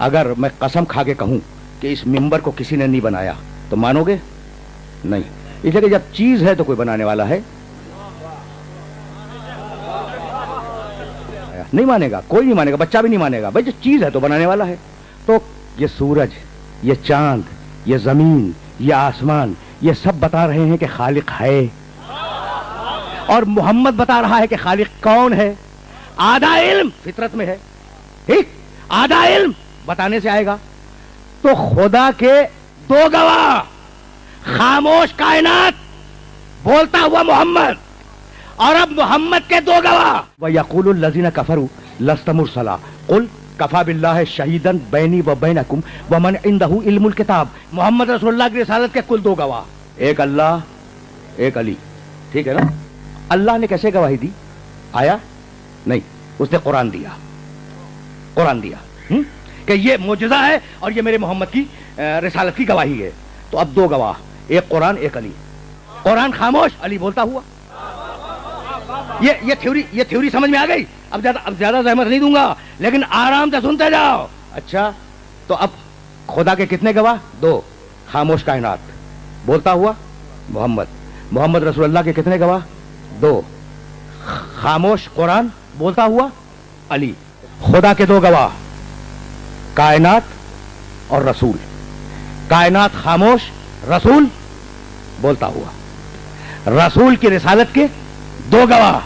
अगर मैं कसम खा के कहूं कि इस मिंबर को किसी ने नहीं बनाया तो मानोगे? नहीं। इसलिए कि जब चीज है तो कोई बनाने वाला है। नहीं मानेगा, कोई नहीं मानेगा, बच्चा भी नहीं मानेगा। भाई जो चीज है तो बनाने वाला है। तो ये सूरज, ये चांद, ये जमीन, ये आसमान, ये सब बता रहे हैं कि खालिक है, और मोहम्मद बता रहा है कि खालिक कौन है। आधा इल्म फितरत में है, ठीक, आधा इल्म बताने से आएगा। तो खुदा के दो गवाह, खामोश कायनात, बोलता हुआ मोहम्मद, और अब मोहम्मद के दो गवाह। वयक़ूलुल लज़ीना कफ़रू लस्त मुरसला क़ुल कफ़ा बिल्लाहि शहीदन बैनी व बैनकुम व मन इंदहु इल्मुल किताब। मोहम्मद रसूलुल्लाह की रिसालत के कुल दो गवाह, एक अल्लाह, एक अली, ठीक है ना। अल्लाह ने कैसे गवाही दी? आया नहीं, उसने कुरान दिया, कुरान दिया कि ये मोजज़ा है और ये मेरे मोहम्मद की रिसालत की गवाही है। तो अब दो गवाह, एक कुरान, एक अली। कुरान खामोश, अली बोलता हुआ। ये थ्योरी समझ में आ गई? अब ज्यादा जहमत नहीं दूंगा, लेकिन आराम से सुनते जाओ। अच्छा, तो अब खुदा के कितने गवाह? दो, खामोश कायनात, बोलता हुआ मोहम्मद। मोहम्मद रसूलुल्लाह के कितने गवाह? दो, खामोश कुरान, बोलता हुआ अली। खुदा के दो गवाह, कायनात और रसूल। कायनात खामोश, रसूल बोलता हुआ। रसूल की रिसालत के दो गवाह,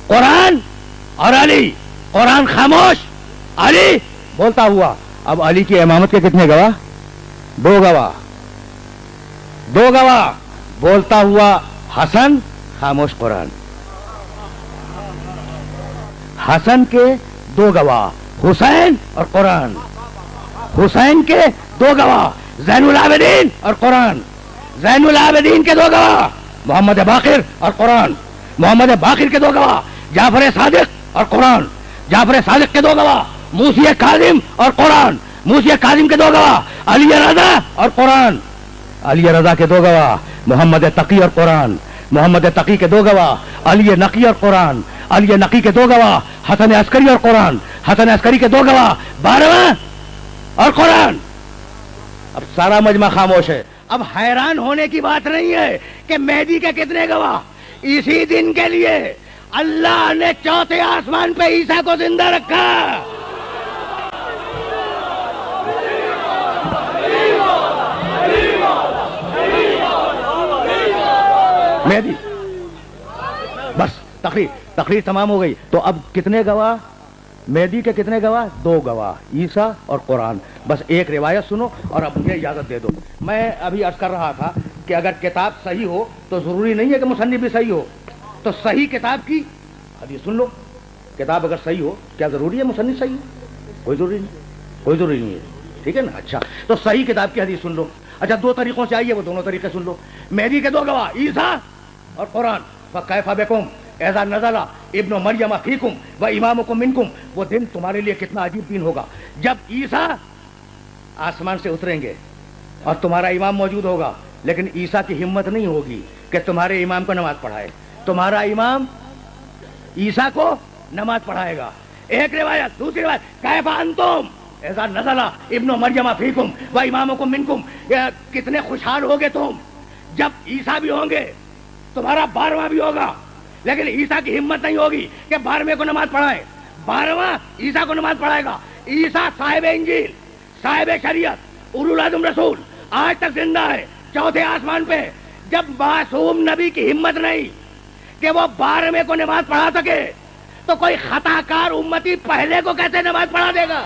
कुरान और अली। कुरान खामोश, अली बोलता हुआ। अब अली की इमामत के कितने गवाह? दो गवाह, दो गवाह, बोलता हुआ हसन, खामोश कुरान। हसन के दो गवाह, हुसैन और कुरान। हुसैन के दो गवाह, ज़ैनुल आबिदीन और कुरान। ज़ैनुल आबिदीन के दो गवाह, मोहम्मद बाकिर और कुरान। मोहम्मद बाकिर के दो गवाह, जाफर सादिक और कुरान। जाफर सादिक के दो गवाह, मूसी काजिम और कुरान। मूसी काजिम के दो गवाह, अली रज़ा और कुरान। अली रज़ा के दो गवाह, मोहम्मद तकी और कुरान। मोहम्मद तकी के दो गवाह, अली नकी और कुरान। अली नकी के दो गवाह, हसन अस्करी और कुरान। हसन अस्करी के दो गवाह, 12वां और कुरान। अब सारा मजमा खामोश है। अब हैरान होने की बात नहीं है कि मेहदी के कितने गवाह। इसी दिन के लिए अल्लाह ने चौथे आसमान पे ईसा को जिंदा रखा। मेहदी, बस तकरीर तमाम हो गई। तो अब कितने गवाह? मेहदी के कितने गवाह? दो गवाह, ईसा और कुरान। बस एक रिवायत सुनो और अब मुझे इजाजत दे दो। मैं अभी अर्ज कर रहा था कि अगर किताब सही हो तो जरूरी नहीं है कि मुसन्निफ भी सही हो। तो सही किताब की हदीस सुन लो। किताब अगर सही हो, क्या जरूरी है मुसन्निफ सही हो? कोई जरूरी नहीं, कोई जरूरी नहीं है, ठीक है ना। अच्छा, तो सही किताब की हदीस सुन लो। अच्छा, दो तरीकों से आई है, वो दोनों तरीके सुन लो। मेहदी के दो गवाह, ईसा और कुरान। फकैफा बिकुम ऐसा नज़ला इब्न मरियम फीकुम व इमामुकुम मिनकुम। वो दिन तुम्हारे लिए कितना अजीब दिन होगा जब ईसा आसमान से उतरेंगे और तुम्हारा इमाम मौजूद होगा, लेकिन ईसा की हिम्मत नहीं होगी कि तुम्हारे इमाम को नमाज पढ़ाए। तुम्हारा इमाम ईसा को नमाज पढ़ाएगा। एक रिवायत। दूसरी रिवायत, कैफा अंतुम ऐसा नज़ला इब्न मरियम फीकुम व इमामुकुम मिनकुम। कितने खुशहाल होगे तुम जब ईसा भी होंगे, तुम्हारा 12वां भी होगा, लेकिन ईसा की हिम्मत नहीं होगी कि 12वें को नमाज पढ़ाए। 12वां ईसा को नमाज पढ़ाएगा। ईसा साहिब इंजील, साहिब शरीयत, उलुल आज़म रसूल, आज तक जिंदा है चौथे आसमान पे। जब मासूम नबी की हिम्मत नहीं कि वो 12वें को नमाज पढ़ा सके, तो कोई खताकार उम्मती पहले को कैसे नमाज पढ़ा देगा?